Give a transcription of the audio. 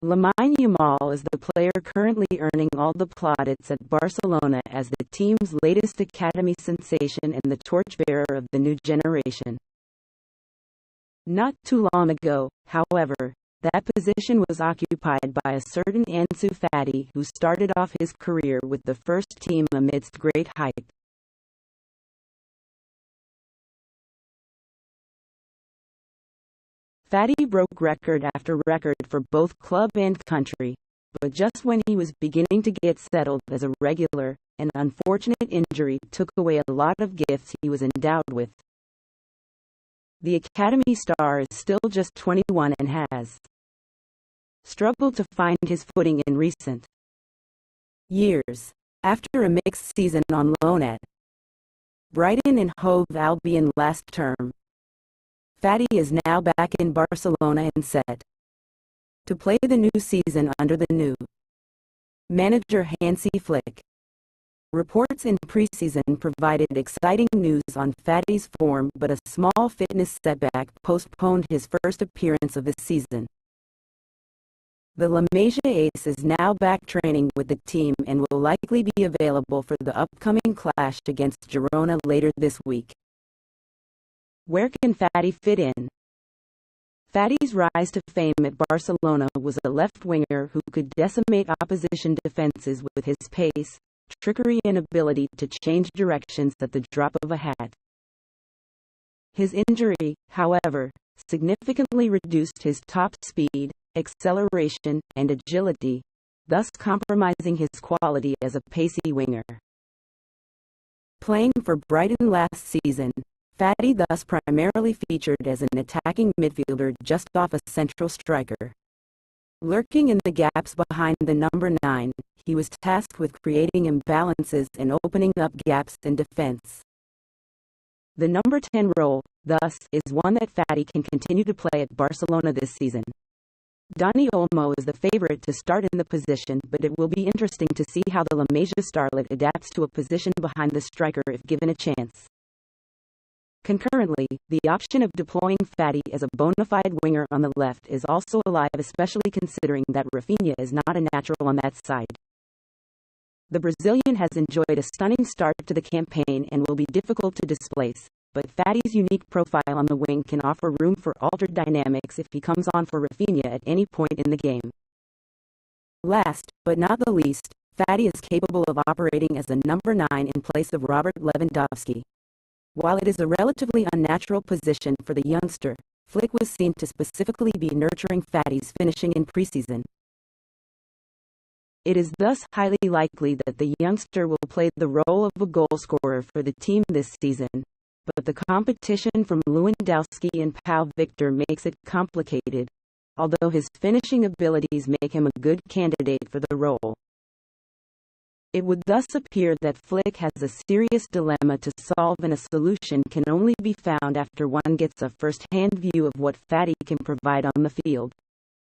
Lamine Yamal is the player currently earning all the plaudits at Barcelona as the team's latest academy sensation and the torchbearer of the new generation. Not too long ago, however, that position was occupied by a certain Ansu Fati, who started off his career with the first team amidst great hype. Fati broke record after record for both club and country, but just when he was beginning to get settled as a regular, an unfortunate injury took away a lot of gifts he was endowed with. The academy star is still just 21 and has struggled to find his footing in recent years. After a mixed season on loan at Brighton and Hove Albion last term, Fati is now back in Barcelona and set to play the new season under the new manager Hansi Flick. Reports in preseason provided exciting news on Fati's form, but a small fitness setback postponed his first appearance of the season. The La Masia ace is now back training with the team and will likely be available for the upcoming clash against Girona later this week. Where can Fati fit in? Fati's rise to fame at Barcelona was a left winger who could decimate opposition defenses with his pace, trickery and ability to change directions at the drop of a hat. His injury, however, significantly reduced his top speed, acceleration, and agility, thus compromising his quality as a pacey winger. Playing for Brighton last season, Fati thus primarily featured as an attacking midfielder just off a central striker. Lurking in the gaps behind the number 9, he was tasked with creating imbalances and opening up gaps in defense. The number 10 role, thus, is one that Fati can continue to play at Barcelona this season. Dani Olmo is the favorite to start in the position, but it will be interesting to see how the La Masia starlet adapts to a position behind the striker if given a chance. Concurrently, the option of deploying Fati as a bona fide winger on the left is also alive, especially considering that Rafinha is not a natural on that side. The Brazilian has enjoyed a stunning start to the campaign and will be difficult to displace, but Fati's unique profile on the wing can offer room for altered dynamics if he comes on for Rafinha at any point in the game. Last, but not the least, Fati is capable of operating as a number 9 in place of Robert Lewandowski. While it is a relatively unnatural position for the youngster, Flick was seen to specifically be nurturing Fati's finishing in preseason. It is thus highly likely that the youngster will play the role of a goalscorer for the team this season, but the competition from Lewandowski and Pau Victor makes it complicated, although his finishing abilities make him a good candidate for the role. It would thus appear that Flick has a serious dilemma to solve, and a solution can only be found after one gets a first-hand view of what Fati can provide on the field.